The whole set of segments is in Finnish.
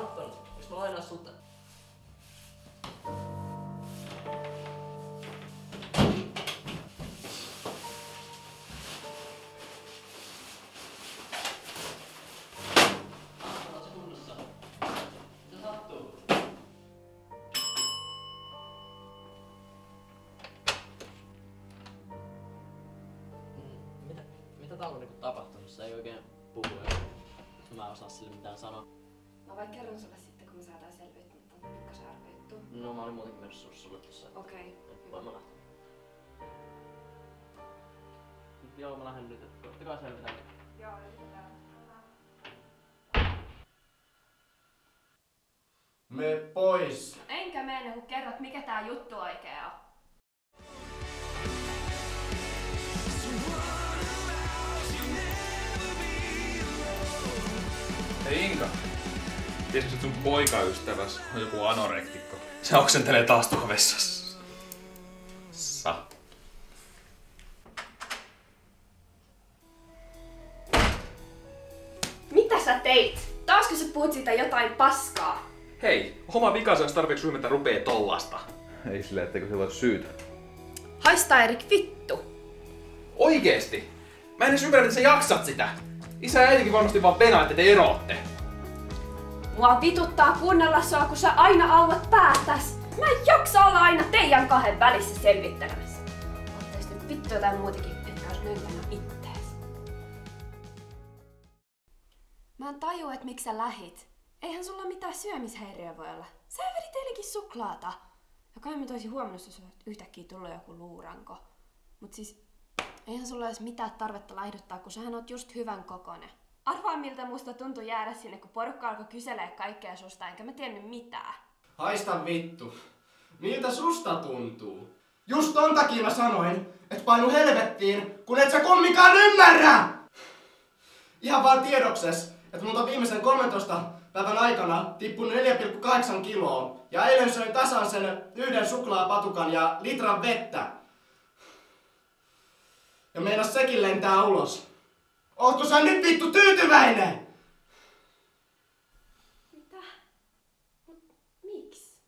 Anton, jos mä lainaan sulta? Anton, oot sä kunnossa? Mitä sattuu? Mitä täällä on niinku tapahtunut? Se ei oikein puhu, mä en osaa sille mitään sanoa. Mä vai kerron sulle sitten, kun me saadaan selvyyttä, että on Mikko Saarko juttu. No mä olin muutenkin menossa sulle tossa. Okei. Voin mä lähteä. Joo, mä lähden nyt, että ottakaa selvitään. Joo, yritetään. Me pois! Enkä mene, kun kerrot, mikä tää juttu oikein on. Hei Inka, tiesitkö, että sun poikaystäväs on joku anorektikko? Se oksentelee taas tuohon vessassa. Mitä sä teit? Taasko sä puhut siitä jotain paskaa? Hei, oma vikansa, jos tarpeeksi ryhmätä rupee tollasta. Ei silleen, etteikö se voi syytä. Haista Erik vittu! Oikeesti? Mä en edes ymmärrä, että sä jaksat sitä. Isä ja äitikin varmasti vaan penaa, että te erootte. Mua vituttaa kuunnella sua, kun sä aina aulat päätäs. Mä en jaksa olla aina teidän kahden välissä selvittelemässä. Oottais nyt vittu jotain muutakin, etkä ois nöykänä ittees. Mä en tajua, et miksi sä lähit. Eihän sulla mitään syömishäiriöä voi olla. Sä vedit teillekin suklaata. Ja kai mä toisin huomannut, jos olet yhtäkkiä tullut joku luuranko. Mut siis, eihän sulla edes mitään tarvetta laihduttaa, kun sähän oot just hyvän kokonen. Arvaa miltä musta tuntui jäädä sinne, kun porukka alkoi kyselee kaikkea susta, enkä mä tiennyt mitään. Haista vittu. Miltä susta tuntuu? Just ton takia mä sanoin, et painu helvettiin, kun et sä kumminkaan ymmärrä! Ihan vaan tiedokses, että multa viimeisen 13 päivän aikana tippunut 4,8 kiloa. Ja eilen söin tasan sen yhden suklaapatukan ja litran vettä. Ja meinas sekin lentää ulos. Ootko sä nyt vittu tyytyväinen? Mitä? Miksi?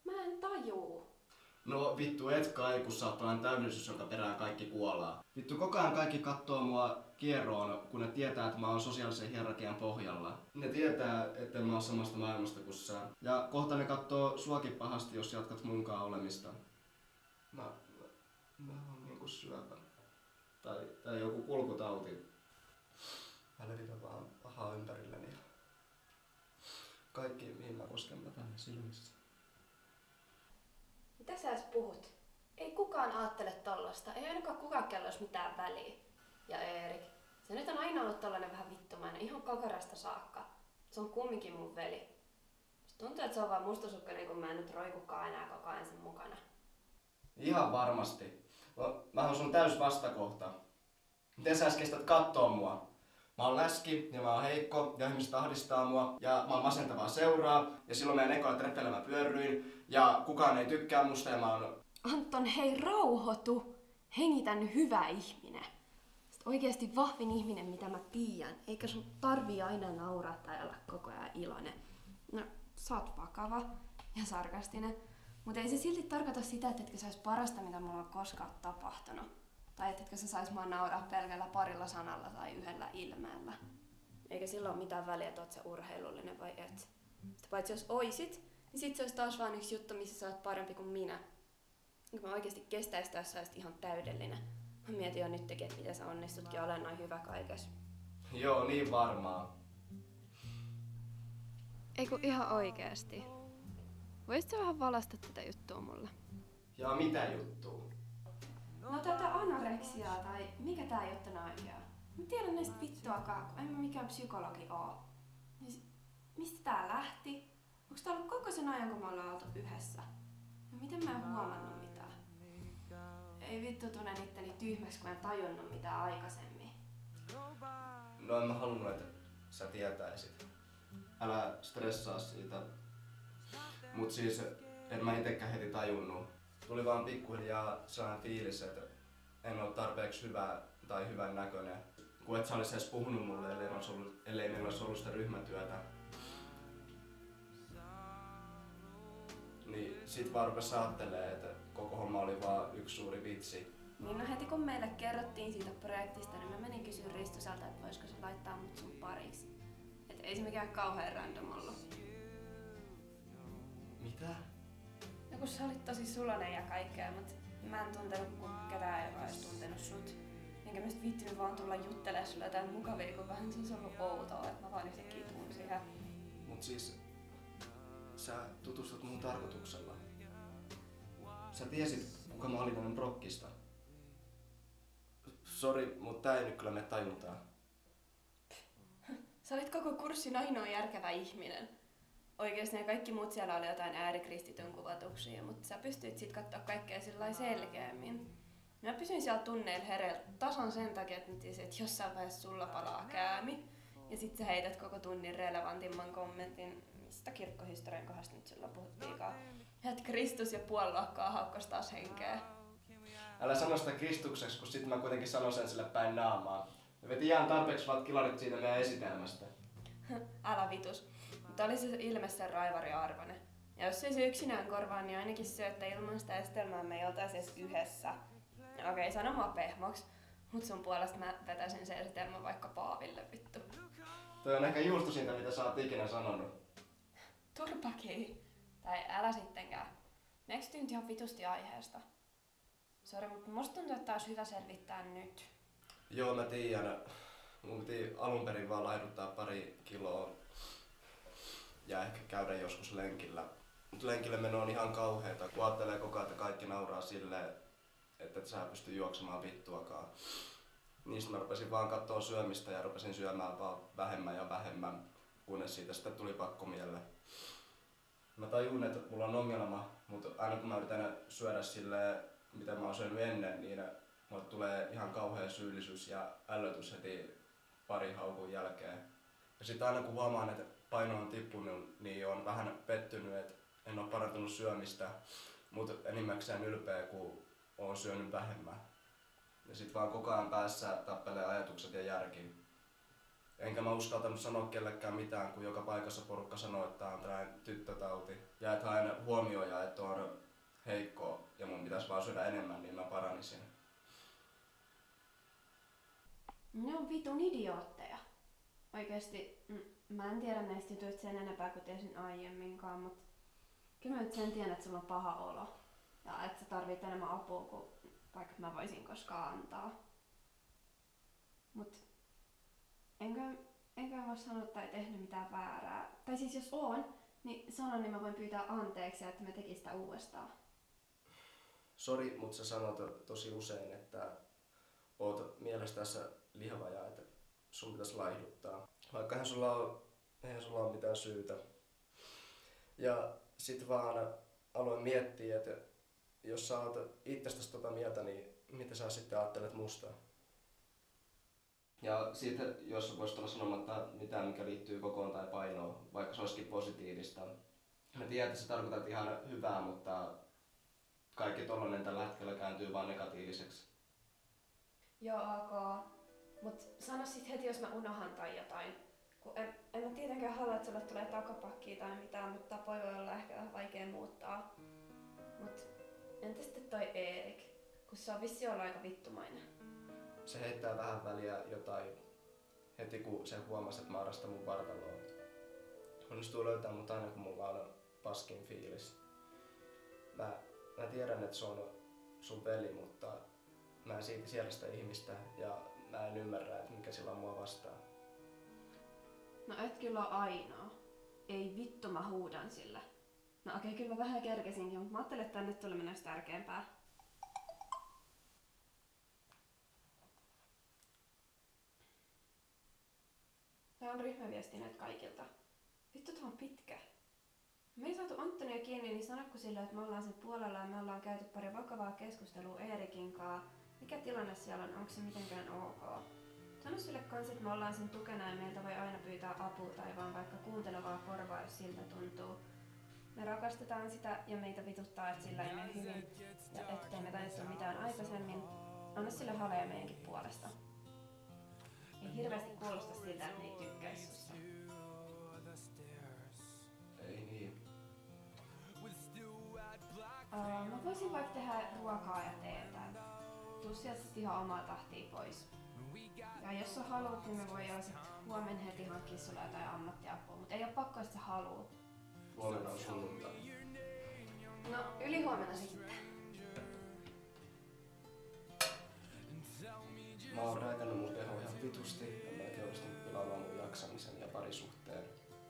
Mä en tajuu. No vittu et kai, kun sä oot tällainen täydellisyys, jonka perään kaikki kuolaa. Vittu koko ajan kaikki kattoo mua kierroon, kun ne tietää, että mä oon sosiaalisen hierarkian pohjalla. Ne tietää, että mä oon samasta maailmasta kuin sä. Ja kohta ne kattoo suakin pahasti, jos jatkat munkaan olemista. Mä oon niinku syöpä. Tai joku kulkutauti. Mä levitän vaan pahaa ympärilleni. Kaikki, mihin mä kosken, mä tänne silmissä. Mitä sä edes puhut? Ei kukaan ajattele tollasta. Ei ainakaan kukaan kello olisi mitään väliä. Ja Erik, se nyt on aina ollut tollanen vähän vittumainen, ihan kakarasta saakka. Se on kumminkin mun veli. Musta tuntuu, että se on vaan mustasukkainen, kun mä en nyt roikukaan enää koko ajan sen mukana. Ihan varmasti. Mä oon sun täys vastakohta. Miten sä kestät kattoo mua? Mä oon läski ja mä oon heikko ja ihmiset ahdistaa mua ja mä oon masentavaa seuraa ja silloin meidän ekoilla treffeillä mä pyörryin ja kukaan ei tykkää musta ja mä oon... Anton, hei rauhoitu! Hengitä nyt hyvä ihminen. Sä oikeesti vahvin ihminen, mitä mä tiedän. Eikä sun tarvii aina nauraa tai olla koko ajan iloinen. No, sä oot vakava ja sarkastinen. Mutta ei se silti tarkoita sitä, että etkö sais parasta, mitä mulla on koskaan tapahtunut. Tai etkö sä sais mua nauraa pelkällä parilla sanalla tai yhdellä ilmeellä. Eikä sillä ole mitään väliä, että oot sä urheilullinen vai et. Sitä paitsi jos oisit, niin sit se olisi taas vaan yksi juttu, missä sä oot parempi kuin minä. Mä oikeesti kestäis jos sä olisit ihan täydellinen. Mä mietin jo nytkin, että miten sä onnistutkin olemaan noin hyvä kaikessa. Joo, niin varmaan. Eiku ihan oikeesti. Voisit sä vähän valaista tätä juttua mulle? Ja mitä juttua? No tätä anoreksiaa tai mikä tää juttu oikein on? Mä tiedän näistä vittuakaan, kun en mä mikään psykologi oo. Niin mistä tää lähti? Onks tää ollut koko sen ajan, kun me ollaan oltu yhdessä? No miten mä en huomannut mitään? Ei vittu tunnen itteni tyhmäksi, kun en tajunnut mitään aikaisemmin. No en mä halunnut, että sä tietäisit. Älä stressaa siitä. Mut siis en mä itekään heti tajunnut. Tuli vaan pikkuhiljaa sellainen fiilis, että en ole tarpeeksi hyvä tai hyvän näköinen. Kun et sä olis edes puhunut mulle, ellei meillä olisi ollut sitä ryhmätyötä. Niin sit vaan rupes aattelee, että koko homma oli vaan yksi suuri vitsi. Niin no heti kun meille kerrottiin siitä projektista, niin mä menin kysyä Ristuselta, että voisiko se laittaa mut sun pariksi. Et ei se mikään kauhean random ollut. Mitä? No kun sä olit tosi sulonen ja kaikkea, mut mä en tuntenut ketään, joka olisi tuntenut sut. Enkä mä sit viittinyt vaan tulla juttelemaan sulle jotain mukavia, kun vähän se olisi ollut outoa, että mä vaan yhtäkkiä tunsin ihan. Mut siis, sä tutustut mun tarkoituksella. Sä tiesit, kuka mä olin ennen prokkista. Sori, mut tää ei nyt kyllä mene tajuntaan. Sä olit koko kurssin ainoa järkevä ihminen. Oikeesti ne kaikki muut siellä oli jotain äärikristityn kuvatuksia, mutta sä pystyit sit kattoo kaikkea sillä selkeämmin. Mä pysyin siellä tunneilla hereillä tasan sen takia, että mä tiesin, että jossain vaiheessa sulla palaa käämi. Ja sit sä heität koko tunnin relevantimman kommentin, mistä kirkkohistorian kohdasta nyt silloin puhuttiinkaan. Et Kristus ja puoli luokkaa haukkos taas henkeä. Älä sano sitä Kristukseksi, kun sit mä kuitenkin sanon sen sille päin naamaa. Me veti ihan tarpeeksi vaan kilarit siitä meidän esitelmästä. Älä vitus. Mutta oli se ilme sen raivari arvoinen. Ja jos ei se yksinään korvaa, niin ainakin se, että ilman sitä estelmää me ei oltais edes yhdessä. Okei, sano mua pehmoks, mut sun puolesta mä vetäisin se esitelmän vaikka Paaville vittu. Toi on ehkä juustosinta, mitä sä oot ikinä sanonut. Turpaki. Tai älä sittenkään. Me eksytyin ihan vitusti aiheesta. Sori, mutta musta tuntuu, että olisi hyvä selvittää nyt. Joo, mä tiedän. Mun piti alun perin vaan laiduttaa pari kiloa ja ehkä käydä joskus lenkillä. Mut lenkille meno on ihan kauheeta, kun ajattelee koko ajan, että kaikki nauraa silleen, että et sä pysty juoksemaan vittuakaan. Niistä mä rupesin vaan kattoo syömistä ja rupesin syömään vaan vähemmän ja vähemmän, kunnes siitä sitten tuli pakko mieleen. Mä tajun, että mulla on ongelma, mutta aina kun mä yritän syödä silleen, mitä mä oon syönyt ennen, niin mulle tulee ihan kauhea syyllisyys ja ällötys heti pari haukun jälkeen. Ja sitten aina kun huomaan, että paino on tippunut, niin on vähän pettynyt, että en ole parantunut syömistä, mutta enimmäkseen ylpeä, kun oon syönyt vähemmän. Ja sit vaan koko ajan päässä tappelee ajatukset ja järki. Enkä mä uskaltanut sanoa kellekään mitään, kun joka paikassa porukka sanoo, että tää on tällainen tyttötauti. Ja että haen huomioja, että on heikko ja mun pitäisi vaan syödä enemmän, niin mä paranisin. Ne on vitun idiootteja. Oikeesti, mä en tiedä näistä jutuista sen enempää kuin tiesin aiemminkaan, mutta kyllä mä nyt sen tiedän, että sulla on paha olo. Ja että sä tarvit enemmän apua kuin vaikka mä voisin koskaan antaa. Mut enkä mä sanonut tai tehnyt mitään väärää. Tai siis jos on, niin sanon, niin mä voin pyytää anteeksi, että mä tekisin sitä uudestaan. Sori, mutta sä sanot tosi usein, että oot mielestäsi lihava ja että sun pitäisi laihduttaa. Vaikka eihän sulla ole mitään syytä. Ja sit vaan aloin miettiä, että jos sä oot itsestäsi tota mieltä, niin mitä sä sitten ajattelet musta? Ja sitten, jos voisit olla sanomatta mitään, mikä liittyy kokoon tai painoon, vaikka se olisikin positiivista. Mä tiedän, että sä tarkoitat ihan hyvää, mutta kaikki tollanen tällä hetkellä kääntyy vaan negatiiviseksi. Joo, ok. Mut sano sit heti, jos mä unohan tai jotain. Kun en mä tietenkään halua, että sulle tulee takapakkia tai mitään, mutta tapoja voi olla ehkä vähän vaikea muuttaa. Mut entä sitten toi Erik? Kun se on vissi olla aika vittumainen. Se heittää vähän väliä jotain heti kun se huomasi, että mä arastan mun vartaloa. Onnistuu löytää mut aina kun mulla on paskin fiilis. Mä tiedän, että se on sun veli, mutta mä en siitä siedä sitä ihmistä ja mä en ymmärrä, että mikä sillä on mua vastaan. No et kyllä ole ainoa. Ei vittu, mä huudan sillä. No okei, kyllä mä vähän kerkesinkin, mutta mä ajattelin, että tänne tuli mennä tärkeämpää. Tää on ryhmäviesti nyt kaikilta. Vittu, tää on pitkä. Me ei saatu Antonia kiinni, niin sanokko sille, että me ollaan sen puolella ja me ollaan käyty pari vakavaa keskustelua Eerikin kanssa. Mikä tilanne siellä on? Onko se mitenkään ok? Sano sille kans, että me ollaan sen tukena ja meiltä voi aina pyytää apua tai vaan vaikka kuuntelevaa korvaa, jos siltä tuntuu. Me rakastetaan sitä ja meitä vituttaa, että sillä ei mene hyvin ja ettei me taisi mitään aikaisemmin. Anna sille haleja meidänkin puolesta. Ei hirveästi kuulosta siltä, että ne ei tykkäisi susta. Ei niin. Mä voisin vaikka tehdä ruokaa ja teetä. Tuu sieltä sit ihan omaa tahtia pois. Ja jos sä haluat, niin me voidaan sit huomenna heti hankkia sulle jotain ammattiapua, mutta ei oo pakko, että sä haluut. Huomenna on sunnuntai. No, ylihuomenna sitten. Mä oon rääkännyt mun keho ihan vitusti ja melkein onnistunut pilaamaan mun jaksamisen ja parisuhteen.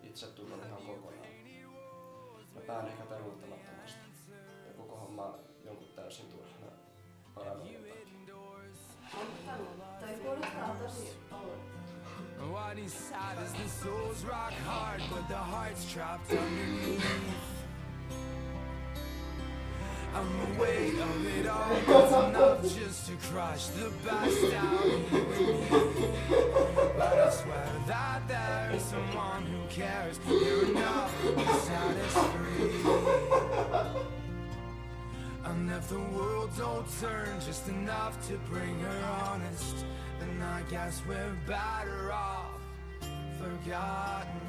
Itsetunnon ihan kokonaan. Mä pään ehkä peruuttamattomasti. Ja koko homma jonkun täysin turhana paranoian takia. Toi kuulostaa tosi oudolta. What inside is the soul's rock hard, but the heart's trapped underneath. And the weight of it all, it's enough just to crush the best out of you and me. But I swear that there's someone who cares. You're enough to set us free. And if the world don't turn just enough to bring her honest, then I guess we're better off forgotten.